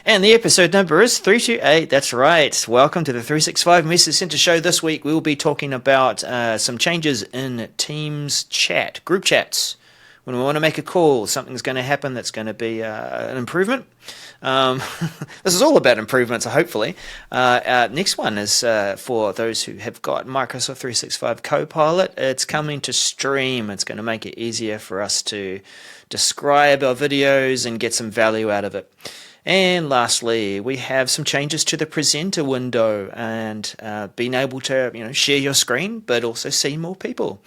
And the episode number is 328. That's right. Welcome to the 365 Message Center show. This week we will be talking about some changes in Teams chat, group chats. When we want to make a call, something's going to happen that's going to be an improvement. This is all about improvements, hopefully. Next one is for those who have got Microsoft 365 Copilot. It's coming to stream. It's going to make it easier for us to describe our videos and get some value out of it. And lastly, we have some changes to the presenter window and being able to share your screen, but also see more people.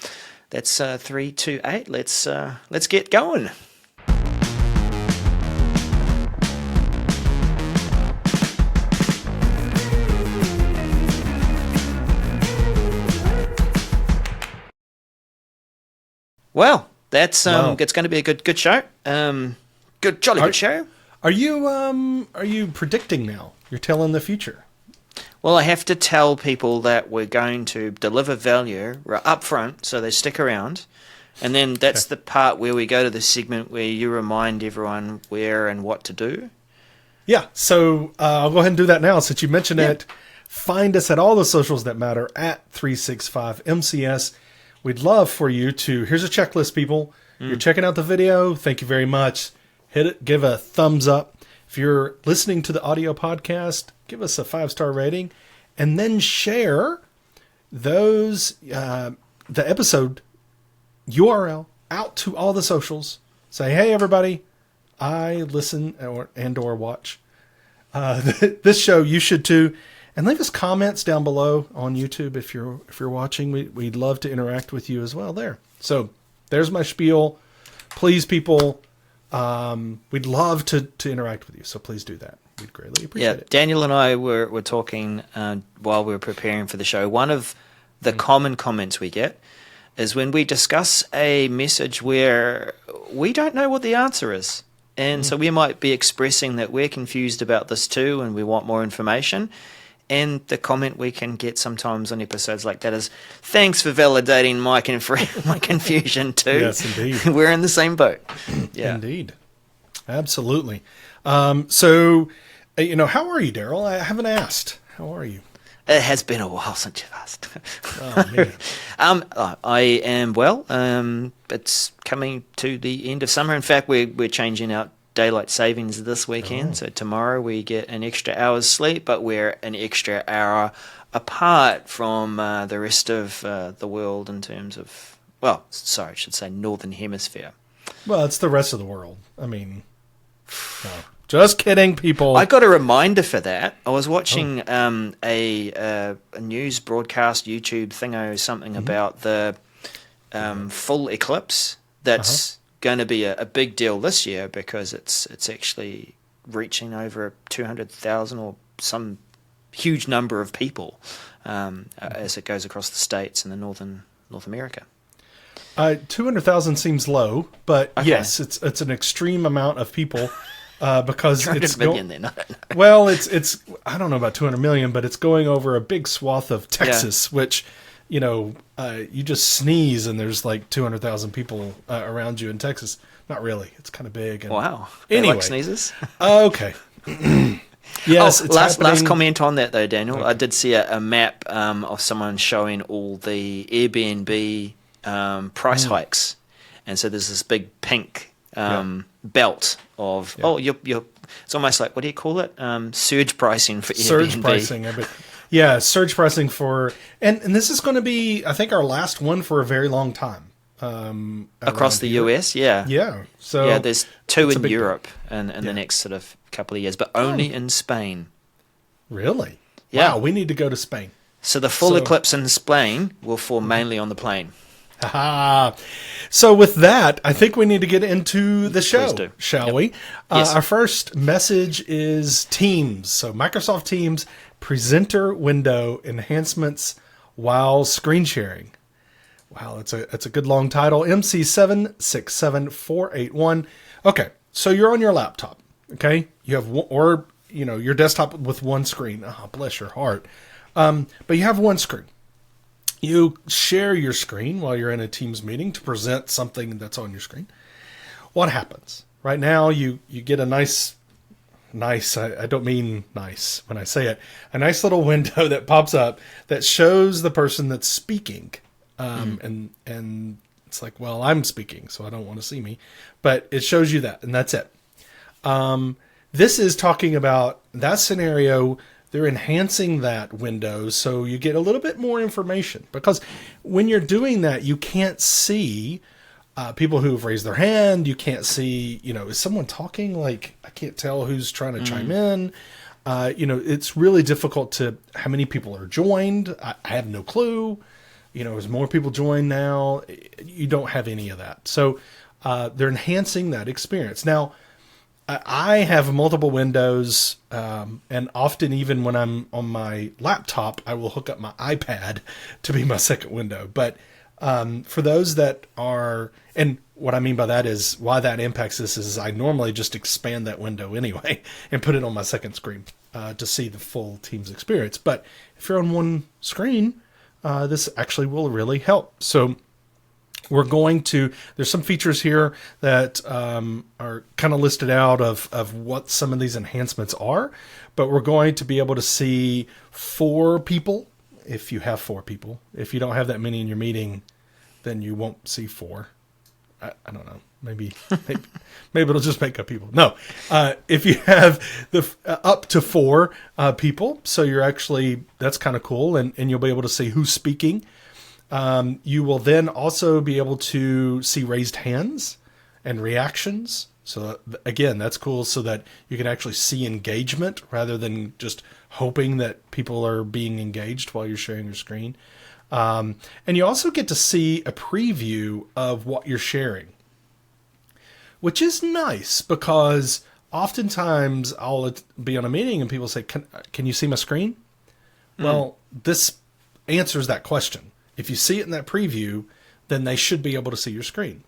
That's 328. Let's get going. Well, that's it's going to be a good show. Good show. Are you predicting now? You're telling the future. Well, I have to tell people that we're going to deliver value up front, so they stick around. And then that's the part where we go to the segment where you remind everyone where and what to do. Yeah, so I'll go ahead and do that now since you mentioned it. Find us at all the socials that matter at 365 MCS. We'd love for you to, here's a checklist, people. You're checking out the video. Thank you very much. Hit it, give a thumbs up. If you're listening to the audio podcast, give us a 5-star rating, and then share those the episode URL out to all the socials. Say, hey everybody, I listen or watch this show. You should too, and leave us comments down below on YouTube if you're watching. We'd love to interact with you as well there. So there's my spiel. Please, people. We'd love to interact with you, so please do that. We'd greatly appreciate it. Daniel and I were talking while we were preparing for the show. One of the common comments we get is when we discuss a message where we don't know what the answer is. And so we might be expressing that we're confused about this too and we want more information. And the comment we can get sometimes on episodes like that is, thanks for validating my confusion too. Yes, indeed. We're in the same boat. Yeah. Indeed. Absolutely. So, how are you, Daryl? I haven't asked. How are you? It has been a while since you've asked. Oh, man. I am well. It's coming to the end of summer. In fact, we're changing out daylight savings this weekend. So tomorrow we get an extra hour's sleep, but we're an extra hour apart from the rest of the world in terms of, I should say Northern Hemisphere. Well, it's the rest of the world. I mean, no. Just kidding, people. I got a reminder for that. I was watching a news broadcast, YouTube thingo, something about the full eclipse that's going to be a big deal this year because it's actually reaching over 200,000 or some huge number of people as it goes across the states and the North America. 200,000 seems low, but yes, it's an extreme amount of people because it's million then. Well, it's I don't know about 200 million, but it's going over a big swath of Texas, which you just sneeze and there's like 200,000 people around you in Texas. Not really. It's kind of big. And wow. Anyway. Like sneezes? Okay. Yes. Last comment on that though, Daniel. Okay. I did see a map of someone showing all the Airbnb price hikes. And so there's this big pink belt of, it's almost like, what do you call it? Surge pricing for Airbnb. Surge pricing. Yeah, surge pricing for, and this is going to be, I think, our last one for a very long time. Across the US, yeah. Yeah. So there's two in Europe in the next sort of couple of years, but only in Spain. Really? Yeah. Wow, we need to go to Spain. So the full eclipse in Spain will fall mainly on the plane. So with that, I think we need to get into the show, shall we? Yes. Our first message is Teams. So Microsoft Teams presenter window enhancements while screen sharing. Wow, it's a good long title. MC767481. Okay, so you're on your laptop. Okay, you have your desktop with one screen. Oh, bless your heart. But you have one screen. You share your screen while you're in a Teams meeting to present something that's on your screen. What happens? Right now, you get a nice nice. I don't mean nice when I say it. A nice little window that pops up that shows the person that's speaking. And it's like, well, I'm speaking, so I don't want to see me. But it shows you that, and that's it. This is talking about that scenario. They're enhancing that window so you get a little bit more information. Because when you're doing that, you can't see people who've raised their hand. You can't see, is someone talking? Like, I can't tell who's trying to chime in. It's really difficult to, how many people are joined? I have no clue. As more people join now, you don't have any of that. So they're enhancing that experience. Now, I have multiple windows, and often even when I'm on my laptop, I will hook up my iPad to be my second window. But for those that are, and what I mean by that is why that impacts this is I normally just expand that window anyway and put it on my second screen to see the full Teams experience. But if you're on one screen, this actually will really help. So we're going to, there's some features here that are kind of listed out of what some of these enhancements are, but we're going to be able to see 4 people if you have 4 people. If you don't have that many in your meeting, then you won't see 4. I don't know. Maybe it'll just make up people. No, if you have the up to 4 people, so you're actually, that's kind of cool, and you'll be able to see who's speaking. You will then also be able to see raised hands and reactions. So again, that's cool, so that you can actually see engagement rather than just hoping that people are being engaged while you're sharing your screen. And you also get to see a preview of what you're sharing, which is nice because oftentimes I'll be on a meeting and people say, can you see my screen? Well, this answers that question. If you see it in that preview, then they should be able to see your screen,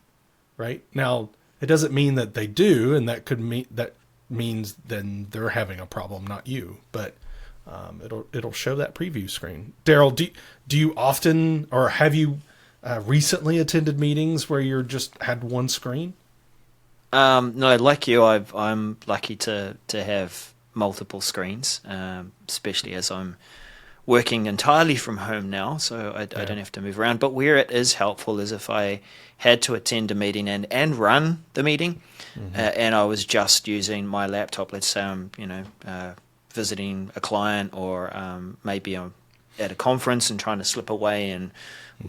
right? Now, it doesn't mean that they do, and that means then they're having a problem, not you. But it'll show that preview screen. Daryl, do you often, or have you recently attended meetings where you're just had one screen? No, like you, I'm lucky to have multiple screens, especially as I'm working entirely from home now, so I don't have to move around. But where it is helpful is if I had to attend a meeting and run the meeting, and I was just using my laptop. Let's say I'm visiting a client, or maybe I'm at a conference and trying to slip away and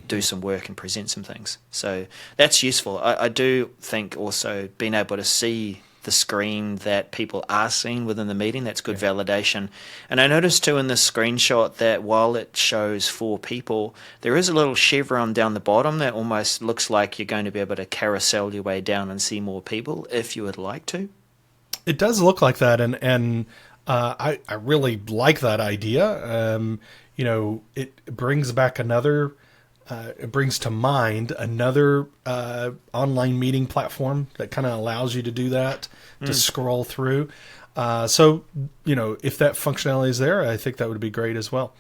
do some work and present some things. So that's useful. I do think also being able to see the screen that people are seeing within the meeting, that's good validation. And I noticed too in this screenshot that while it shows 4 people, there is a little chevron down the bottom that almost looks like you're going to be able to carousel your way down and see more people if you would like to. It does look like that, and I really like that idea. It brings back another. It brings to mind another online meeting platform that kind of allows you to do that, to scroll through. So, if that functionality is there, I think that would be great as well.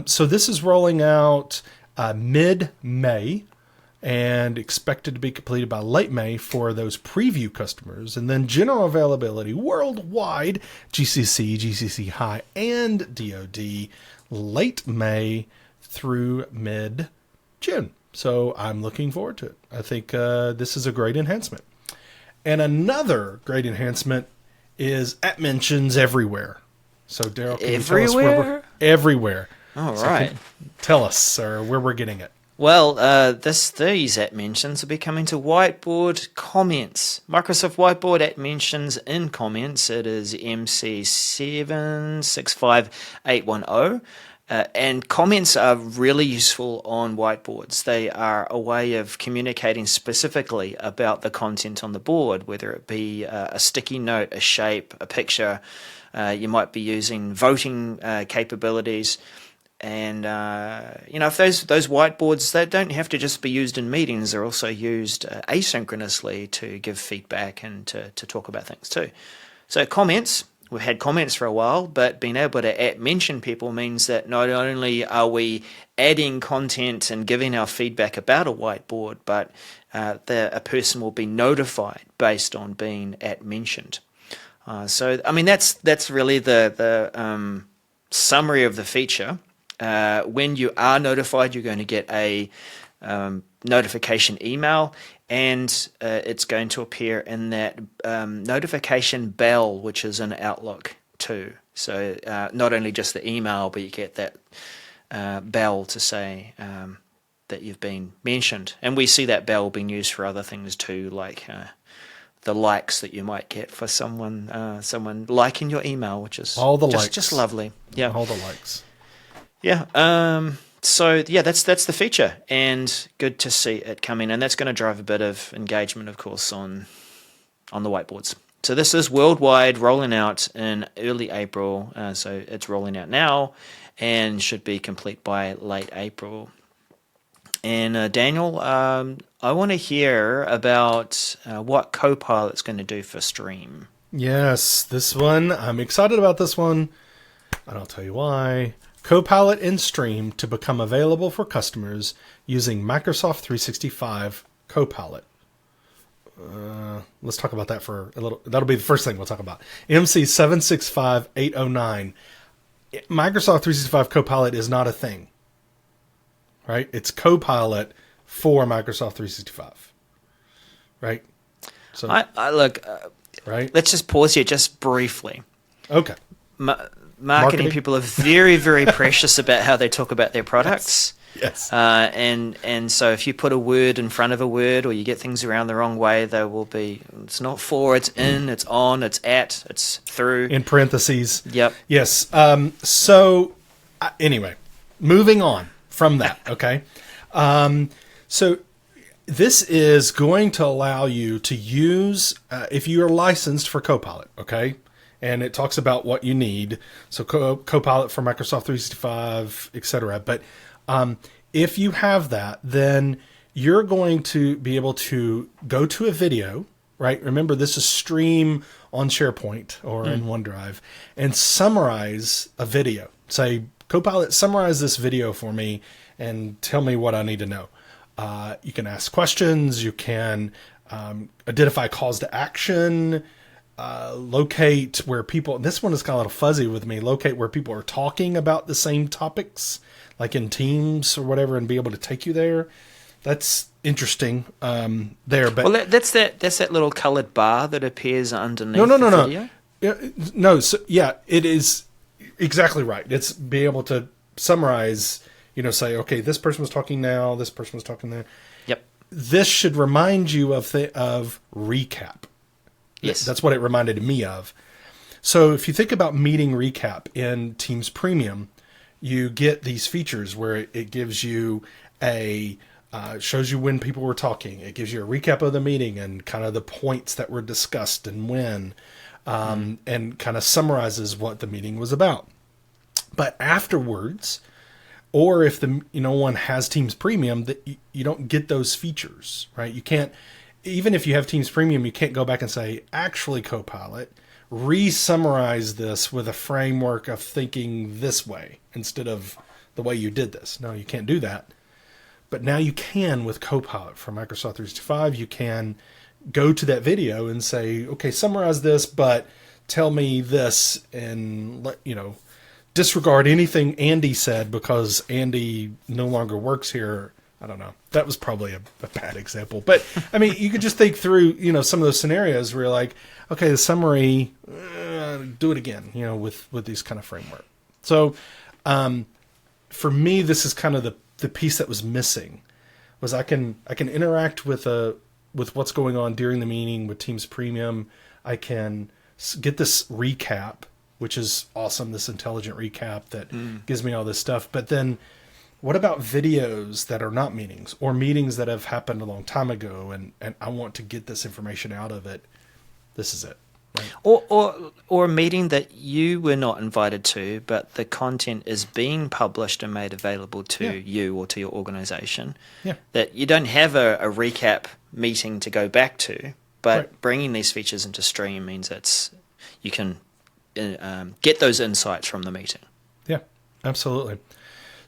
So this is rolling out mid-May and expected to be completed by late May for those preview customers. And then general availability worldwide, GCC, GCC High, and DoD, late May through mid-June. So I'm looking forward to it. I think this is a great enhancement. And another great enhancement is at mentions everywhere. So Daryl, can you tell us where we're everywhere? All right. Tell us where we're getting it. Well, these at mentions will be coming to Whiteboard comments. Microsoft Whiteboard at mentions in comments. It is MC765810. And comments are really useful on whiteboards. They are a way of communicating specifically about the content on the board, whether it be a sticky note, a shape, a picture. You might be using voting capabilities. And, if those whiteboards, they don't have to just be used in meetings. They're also used asynchronously to give feedback and to talk about things too. So comments. We've had comments for a while, but being able to mention people means that not only are we adding content and giving our feedback about a whiteboard, but a person will be notified based on being mentioned. So I mean that's really the summary of the feature. When you are notified, you're going to get a notification email, and it's going to appear in that notification bell, which is in Outlook too. So not only just the email, but you get that bell to say that you've been mentioned. And we see that bell being used for other things too, like the likes that you might get for someone liking your email, which is all the likes. Just lovely. Yeah, all the likes. Yeah. So yeah, that's the feature, and good to see it coming, and that's going to drive a bit of engagement, of course, on the whiteboards. So this is worldwide, rolling out in early April. So it's rolling out now, and should be complete by late April. And Daniel, I want to hear about what Copilot's going to do for Stream. Yes, this one. I'm excited about this one, and I'll tell you why. Copilot in Stream to become available for customers using Microsoft 365 Copilot. Let's talk about that for a little. That'll be the first thing we'll talk about. MC 765809. Microsoft 365 Copilot is not a thing, right? It's Copilot for Microsoft 365, right? So I look. Right. Let's just pause here just briefly. Okay. Marketing people are very, very precious about how they talk about their products. Yes. And so if you put a word in front of a word, or you get things around the wrong way, there will be, it's not for, it's in, it's on, it's at, it's through. In parentheses. Yep. Yes. So anyway, moving on from that. Okay. So this is going to allow you to use, if you are licensed for Copilot, okay? And it talks about what you need. So Copilot for Microsoft 365, etc. But if you have that, then you're going to be able to go to a video, right? Remember, this is Stream on SharePoint or in OneDrive, and summarize a video. Say, Copilot, summarize this video for me and tell me what I need to know. You can ask questions. You can identify calls to action. Locate where people, this one is kind of a little fuzzy with me, locate where people are talking about the same topics, like in Teams or whatever, and be able to take you there. That's interesting there. But well, that's that little colored bar that appears underneath no. the video? No, so, yeah, it is exactly right. It's be able to summarize, say, okay, this person was talking now, this person was talking there. Yep. This should remind you of recap. Yes. That's what it reminded me of. So if you think about meeting recap in Teams Premium, you get these features where it gives you shows you when people were talking. It gives you a recap of the meeting and kind of the points that were discussed and when, and kind of summarizes what the meeting was about. But afterwards, or if one has Teams Premium, that you don't get those features, right? You can't. Even if you have Teams Premium, you can't go back and say, actually, Copilot, re-summarize this with a framework of thinking this way instead of the way you did this. No, you can't do that. But now you can with Copilot for Microsoft 365. You can go to that video and say, okay, summarize this, but tell me this, and disregard anything Andy said because Andy no longer works here. I don't know. That was probably a bad example. But, I mean, you could just think through, some of those scenarios where you're like, okay, the summary, do it again, with these kind of framework. So, for me, this is kind of the piece that was missing, was I can interact with what's going on during the meeting with Teams Premium. I can get this recap, which is awesome, this intelligent recap that gives me all this stuff. But then, what about videos that are not meetings, or meetings that have happened a long time ago, and I want to get this information out of it? This is it. Right? Or a meeting that you were not invited to, but the content is being published and made available to you or to your organization. Yeah. That you don't have a recap meeting to go back to, but bringing these features into Stream means you can get those insights from the meeting. Yeah, absolutely.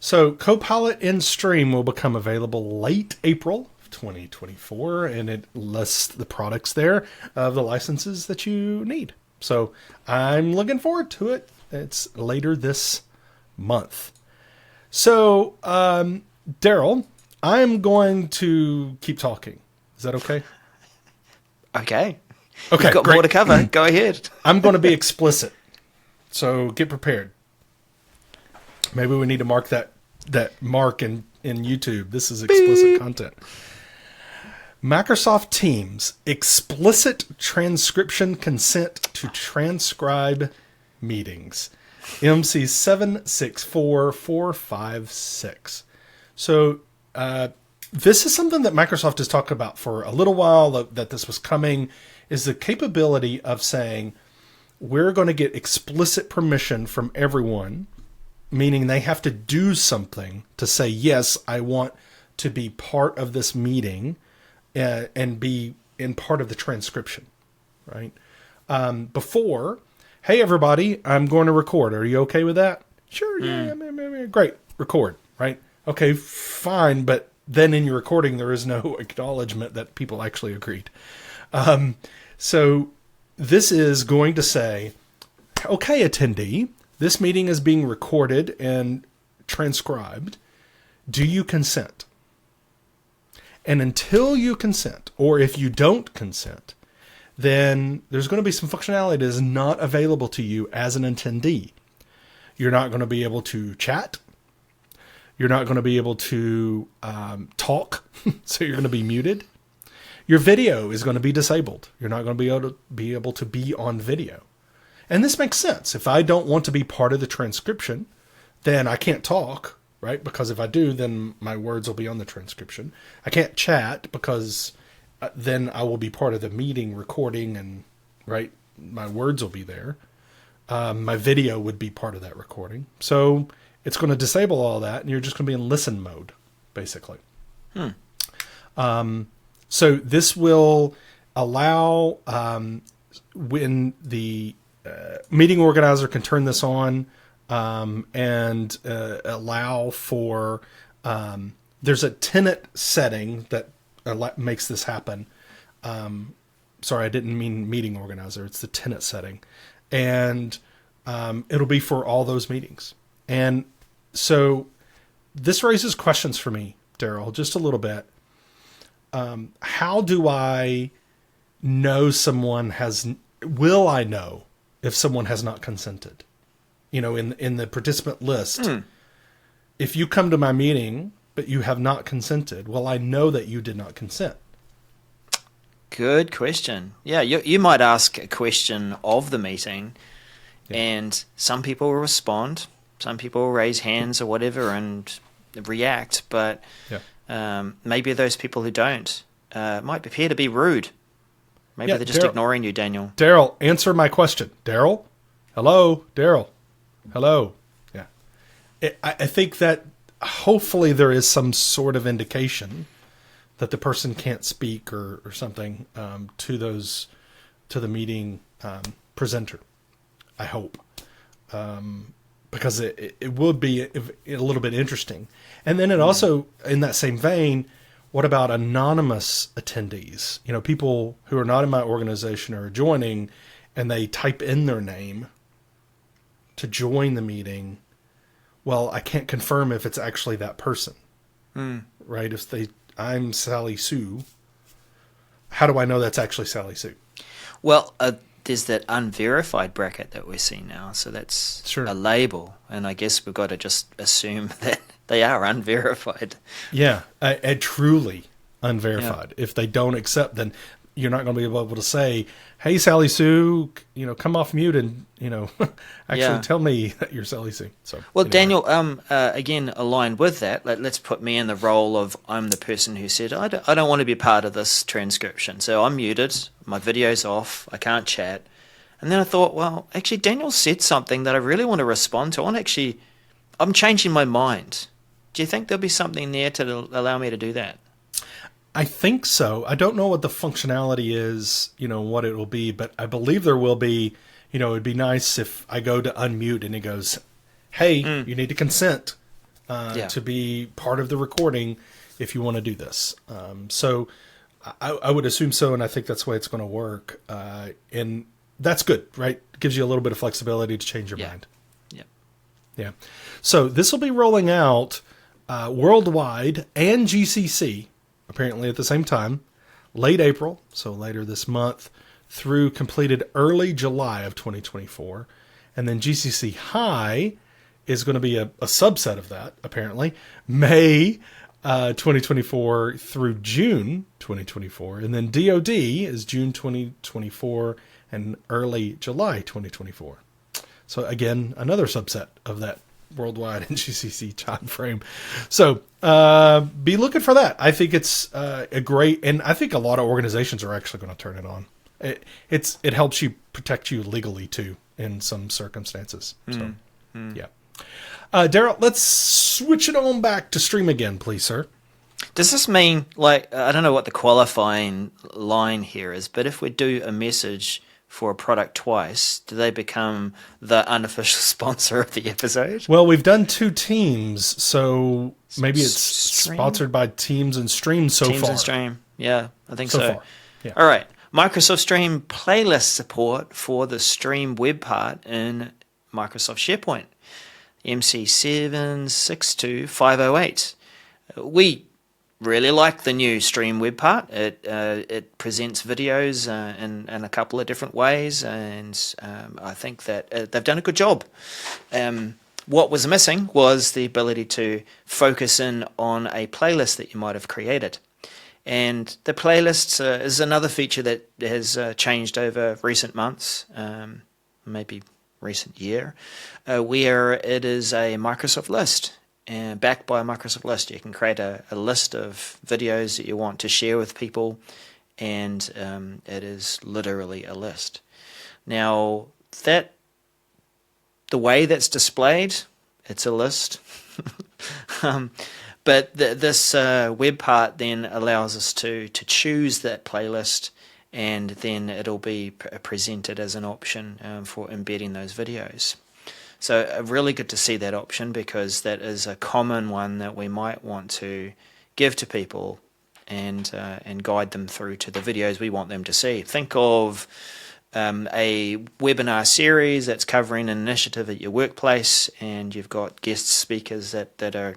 So Copilot in Stream will become available late April 2024, and it lists the products there of the licenses that you need. So I'm looking forward to it. It's later this month. So, Daryl, I'm going to keep talking. Is that okay? Okay. Okay, You've got great. more to cover. Go ahead. I'm going to be explicit. So get prepared. Maybe we need to mark that mark in YouTube. This is explicit content. Microsoft Teams, explicit transcription consent to transcribe meetings. MC 764456. So this is something that Microsoft has talked about for a little while, that this was coming, is the capability of saying, we're going to get explicit permission from everyone, meaning they have to do something to say, yes, I want to be part of this meeting and be in part of the transcription, right? Before, hey, everybody, I'm going to record. Are you okay with that? Sure, yeah, great, record, right? Okay, fine, but then in your recording, there is no acknowledgement that people actually agreed. So this is going to say, okay, attendee, this meeting is being recorded and transcribed. Do you consent? And until you consent, or if you don't consent, then there's going to be some functionality that is not available to you as an attendee. You're not going to be able to chat. You're not going to be able to talk, so you're going to be muted. Your video is going to be disabled. You're not going to be able to be on video. And this makes sense. If I don't want to be part of the transcription, then I can't talk, right? Because if I do, then my words will be on the transcription. I can't chat because then I will be part of the meeting recording and, right, my words will be there. My video would be part of that recording. So it's going to disable all that, and you're just going to be in listen mode, basically. So this will allow, when the meeting organizer can turn this on, and allow for, there's a tenant setting that makes this happen. Sorry, I didn't mean meeting organizer. It's the tenant setting. And it'll be for all those meetings. And so this raises questions for me, Daryl, just a little bit. How do I know will I know if someone has not consented? In the participant list, if you come to my meeting, but you have not consented, well, I know that you did not consent. Good question. Yeah, you might ask a question of the meeting, and some people will respond, some people will raise hands or whatever and react, but maybe those people who don't might appear to be rude. Maybe they're just ignoring you, Daniel. Daryl, answer my question. Daryl? Hello? Daryl? Hello? Yeah. I think that hopefully there is some sort of indication that the person can't speak or something to the meeting presenter. I hope. Because it would be a little bit interesting. And then it also, in that same vein, what about anonymous attendees? People who are not in my organization are joining, and they type in their name to join the meeting. Well, I can't confirm if it's actually that person, right? I'm Sally Sue. How do I know that's actually Sally Sue? Well, there's that unverified bracket that we're seeing now, so that's a label, and I guess we've got to just assume that they are unverified. Yeah, truly unverified. Yeah. If they don't accept, then you're not going to be able to say, "Hey, Sally Sue, come off mute and actually tell me that you're Sally Sue." So, well, anyway. Daniel, again, aligned with that, let's put me in the role of I'm the person who said I don't want to be part of this transcription, so I'm muted, my video's off, I can't chat, and then I thought, well, actually, Daniel said something that I really want to respond to. I'm changing my mind. Do you think there'll be something there to allow me to do that? I think so. I don't know what the functionality is, what it will be, but I believe there will be, it'd be nice if I go to unmute and it goes, hey, you need to consent to be part of the recording if you want to do this. So I would assume so, and I think that's the way it's going to work. And that's good, right? Gives you a little bit of flexibility to change your Yeah. mind. Yep. Yeah. So this will be rolling out worldwide and GCC, apparently at the same time, late April, so later this month, through completed early July of 2024. And then GCC High is going to be a subset of that, apparently, May 2024 through June 2024. And then DoD is June 2024 and early July 2024. So again, another subset of that worldwide and GCC time frame. So be looking for that. I think it's a great, and I think a lot of organizations are actually going to turn it on. It helps you protect you legally too in some circumstances. So yeah. Daryl, let's switch it on back to stream again, please, sir. Does this mean, like, I don't know what the qualifying line here is, but if we do a message for a product twice, do they become the unofficial sponsor of the episode? Well, we've done 2 teams, so maybe it's Stream? sponsored by Teams and Stream so Teams far. and Stream. Yeah, I think So so. far, yeah. All right. Microsoft Stream playlist support for the Stream web part in Microsoft SharePoint. MC762508. We really like the new Stream web part. It presents videos in a couple of different ways, and I think that they've done a good job. What was missing was the ability to focus in on a playlist that you might have created. And the playlists is another feature that has changed over recent months, maybe recent year, where it is a Microsoft list. And backed by a Microsoft list, you can create a list of videos that you want to share with people, and it is literally a list. Now, the way that's displayed, it's a list. But this web part then allows us to choose that playlist, and then it'll be presented as an option for embedding those videos. So really good to see that option, because that is a common one that we might want to give to people and guide them through to the videos we want them to see. Think of a webinar series that's covering an initiative at your workplace, and you've got guest speakers that are,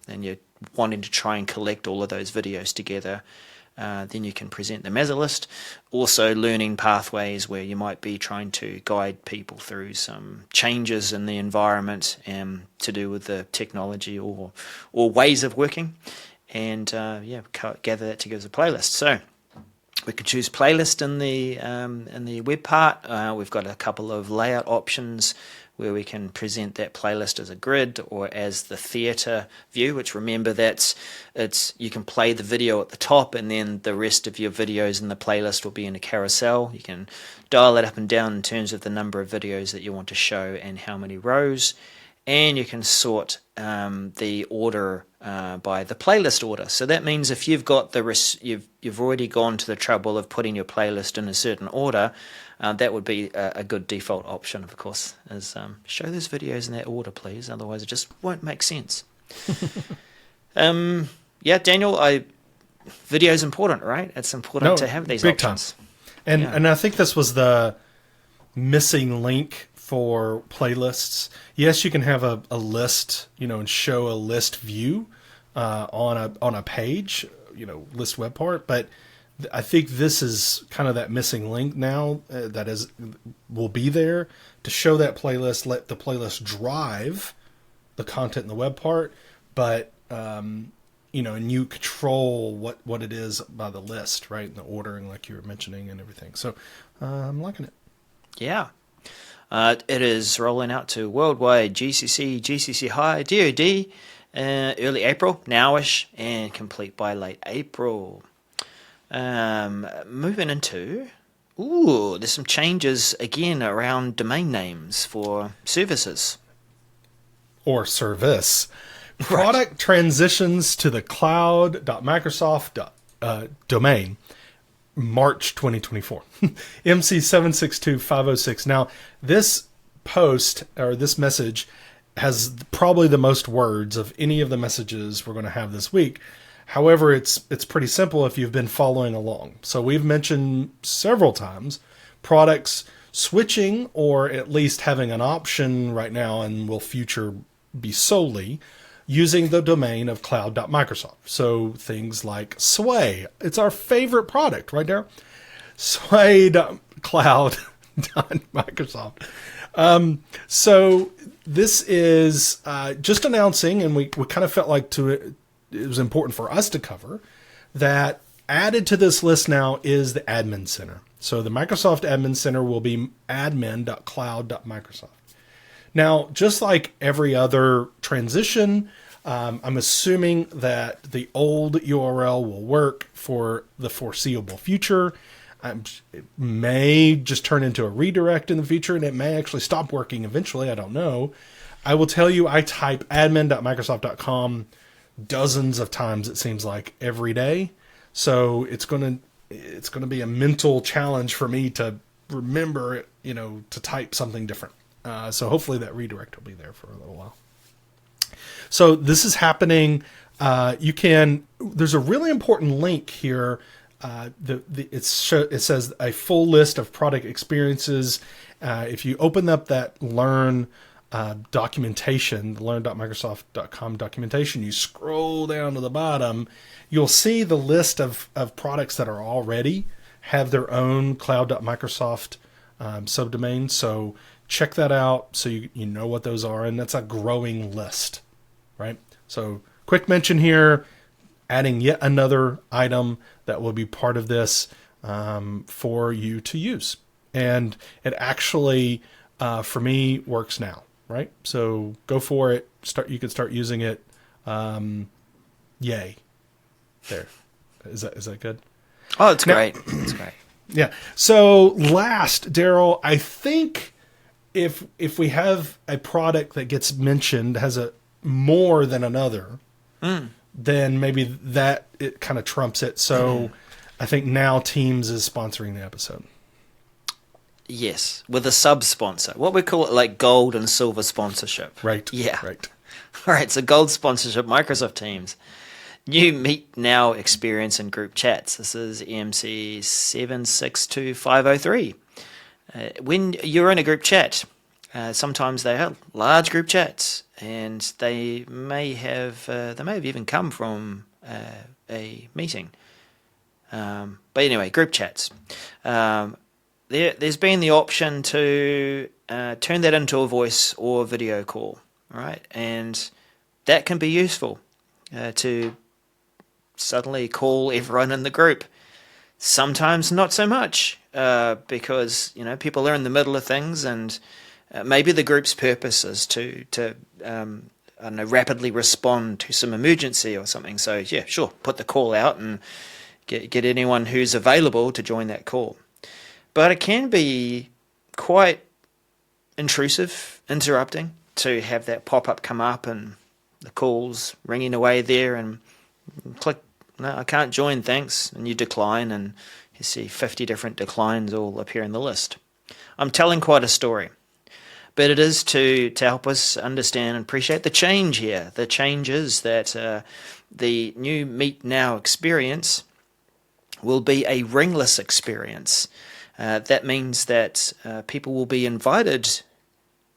and you're wanting to try and collect all of those videos together. Then you can present them as a list. Also learning pathways where you might be trying to guide people through some changes in the environment to do with the technology or ways of working, and gather that together as a playlist. So we could choose playlist in the web part. We've got a couple of layout options where we can present that playlist as a grid or as the theatre view, which, remember, you can play the video at the top, and then the rest of your videos in the playlist will be in a carousel. You can dial it up and down in terms of the number of videos that you want to show and how many rows, and you can sort the order by the playlist order. So that means if you've got you've already gone to the trouble of putting your playlist in a certain order, that would be a good default option, of course, is show those videos in that order, please. Otherwise, it just won't make sense. Daniel, video is important, right? It's important to have these options. Time. And I think this was the missing link for playlists. Yes, you can have a list, and show a list view on a page, list web part, but I think this is kind of that missing link now will be there to show that playlist, let the playlist drive the content in the web part, but and you control what it is by the list, right? And the ordering, like you were mentioning, and everything. So I'm liking it. Yeah. It is rolling out to worldwide GCC, GCC High, DoD, early April, nowish, and complete by late April. Moving into, there's some changes again around domain names for services. Or service. Product transitions to the cloud.microsoft domain, March 2024. MC762506. Now, this post, or this message, has probably the most words of any of the messages we're going to have this week. However, it's pretty simple if you've been following along. So we've mentioned several times products switching, or at least having an option right now and will future be solely using the domain of cloud.microsoft. So things like Sway, it's our favorite product right there. Sway.cloud.microsoft. So this is just announcing, and we kind of felt like it was important for us to cover, that added to this list now is the Admin Center. So the Microsoft Admin Center will be admin.cloud.microsoft. Now, just like every other transition, I'm assuming that the old URL will work for the foreseeable future. It may just turn into a redirect in the future, and it may actually stop working eventually. I don't know. I will tell you, I type admin.microsoft.com dozens of times, it seems like, every day. So it's going to be a mental challenge for me to remember, to type something different. So hopefully that redirect will be there for a little while. So this is happening. There's a really important link here. It says a full list of product experiences. If you open up that Learn documentation, the learn.microsoft.com documentation, you scroll down to the bottom, you'll see the list of products that are already have their own cloud.microsoft subdomain. So check that out so you know what those are, and that's a growing list, right? So quick mention here, adding yet another item that will be part of this for you to use. And it actually, for me, works now, right? So go for it. You can start using it. Yay. There. Is that good? Oh, it's great. It's great. Yeah. So last, Daryl, I think if we have a product that gets mentioned, has a more than another, then maybe that it kind of trumps it. So I think now Teams is sponsoring the episode. Yes, with a sub-sponsor. What we call it, like gold and silver sponsorship. Right. Yeah. Right. All right, so gold sponsorship, Microsoft Teams. New Meet Now experience in group chats. This is EMC 762503. When you're in a group chat, sometimes they have large group chats, and they may have even come from a meeting. But anyway, group chats. There's been the option to turn that into a voice or video call, right? And that can be useful to suddenly call everyone in the group. Sometimes not so much, because people are in the middle of things, and maybe the group's purpose is to rapidly respond to some emergency or something. So yeah, sure, put the call out and get anyone who's available to join that call. But it can be quite intrusive, interrupting, to have that pop-up come up and the call's ringing away there, and click, no, I can't join, thanks, and you decline, and you see 50 different declines all appear in the list. I'm telling quite a story, but it is to help us understand and appreciate the change here. The change is that the new Meet Now experience will be a ringless experience. That means that people will be invited.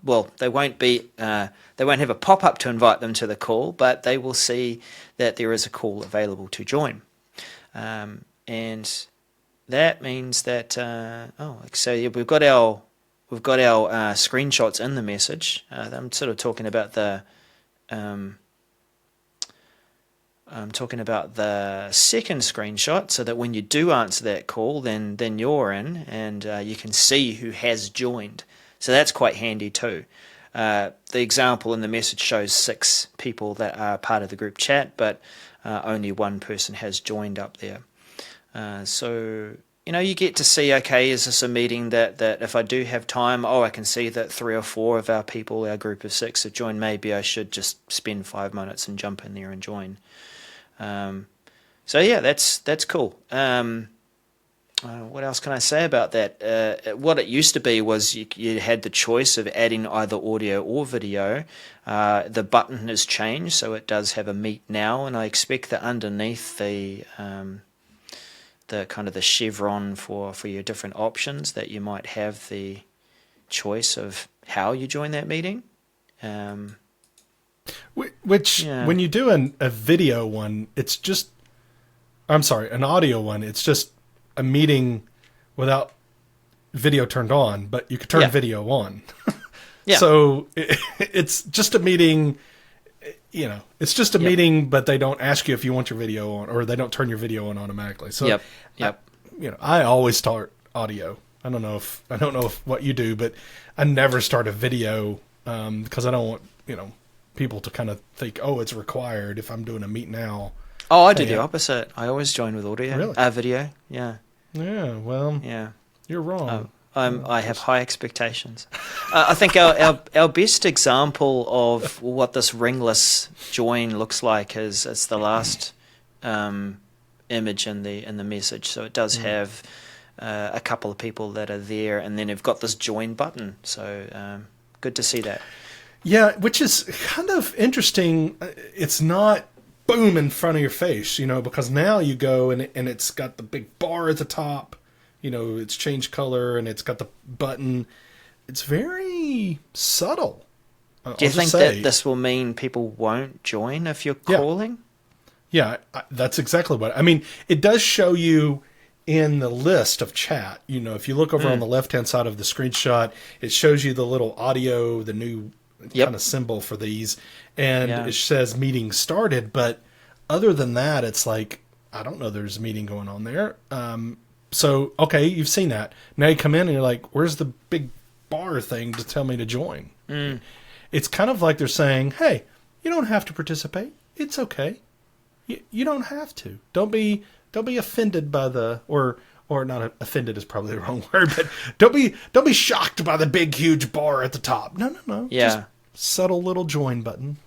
Well, they won't have a pop-up to invite them to the call, but they will see that there is a call available to join. And that means that so yeah, we've got our screenshots in the message. I'm sort of talking about the second screenshot, so that when you do answer that call, then you're in, and you can see who has joined. So that's quite handy too. The example in the message shows 6 people that are part of the group chat, but only one person has joined up there. So you get to see, okay, is this a meeting that if I do have time, I can see that 3 or 4 of our people, our group of 6, have joined. Maybe I should just spend 5 minutes and jump in there and join. So yeah, that's cool. What else can I say about that? What it used to be was you had the choice of adding either audio or video. The button has changed, so it does have a Meet Now, and I expect that underneath the the kind of the chevron for your different options, that you might have the choice of how you join that meeting. Which, when you do a video one, it's just, an audio one, it's just a meeting without video turned on, but you could turn video on. Yeah. So it's just a meeting, it's just a meeting, but they don't ask you if you want your video on, or they don't turn your video on automatically. So I always start audio. I don't know if what you do, but I never start a video because I don't want, people to kind of think, oh, it's required if I'm doing a meet now. Oh, I do the opposite. I always join with audio. Really? Video. Yeah. Yeah. Well. Yeah. You're wrong. I have high expectations. I think our best example of what this ringless join looks like is the last image in the message. So it does have a couple of people that are there, and then you've got this join button. So good to see that. Yeah, which is kind of interesting. It's not boom in front of your face, because now you go and it's got the big bar at the top. It's changed color and it's got the button. It's very subtle. Do you think that this will mean people won't join if you're calling? Yeah, that's exactly what I mean. It does show you in the list of chat. If you look over on the left-hand side of the screenshot, it shows you the little audio, the new kind of symbol for these, and it says meeting started. But other than that, it's like, I don't know there's a meeting going on there. So, okay, you've seen that. Now you come in and you're like, where's the big bar thing to tell me to join? It's kind of like they're saying, hey, you don't have to participate. It's okay. You don't have to. Don't be offended by or not offended is probably the wrong word, but don't be shocked by the big, huge bar at the top. No. Yeah. Just subtle little join button.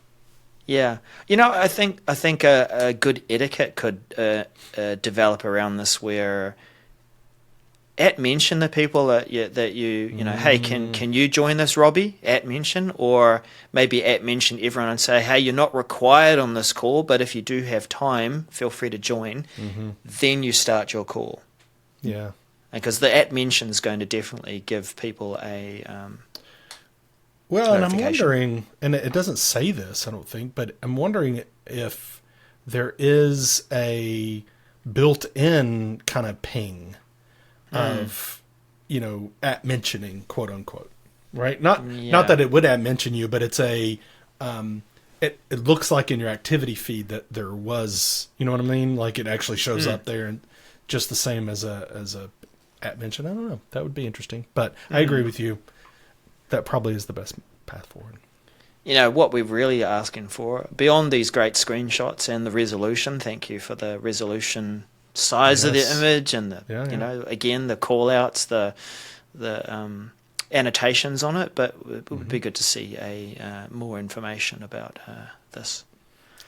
Yeah. I think a good etiquette could develop around this, where @mention the people that you hey, can you join this, Robbie? @mention, or maybe @mention everyone and say, hey, you're not required on this call, but if you do have time, feel free to join. Then you start your call. Yeah. Because the @mention is going to definitely give people a well, and I'm wondering, and it doesn't say this, I don't think, but I'm wondering if there is a built-in kind of ping of, @mentioning, quote unquote, right? Not that it would @mention you, but it's a, it looks like in your activity feed that there was, you know what I mean? Like it actually shows up there, and just the same as a @mention. I don't know. That would be interesting, but I agree with you. That probably is the best path forward. What we're really asking for, beyond these great screenshots and the resolution, thank you for the resolution size of the image, and the again, the call outs, the annotations on it, but it would be good to see more information about this.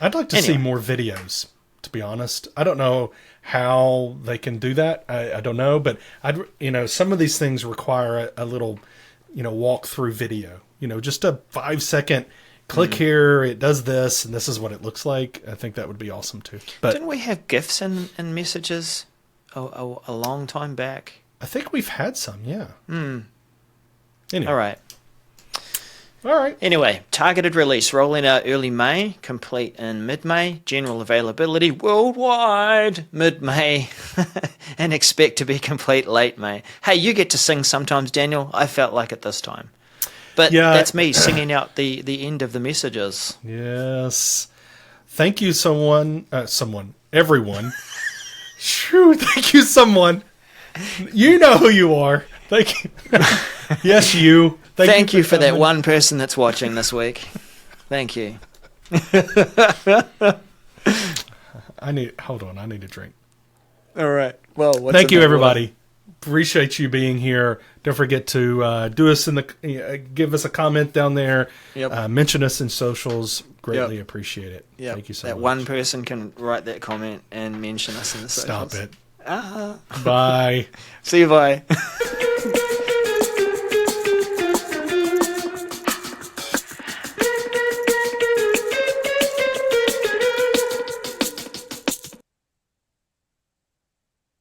I'd like to see more videos, to be honest. I don't know how they can do that. I don't know, but some of these things require a little walk through video, just a 5-second click here, it does this, and this is what it looks like. I think that would be awesome too. But didn't we have GIFs in messages a long time back? I think we've had some, yeah. Anyway. All right. Anyway, targeted release, rolling out early May, complete in mid-May, general availability worldwide mid-May, and expect to be complete late May. Hey, you get to sing sometimes, Daniel. I felt like it this time. But that's me singing out the end of the messages. Yes. Thank you, everyone. Shoo, thank you, someone. You know who you are. Thank you. Yes, you. Thank you for that one person that's watching this week. Thank you. I need a drink. All right. Well, thank you, everybody. Appreciate you being here. Don't forget to give us a comment down there. Yep. Mention us in socials. Greatly appreciate it. Yep. Thank you so much. That one person can write that comment and mention us in the socials. Stop it. Bye. See you. Bye.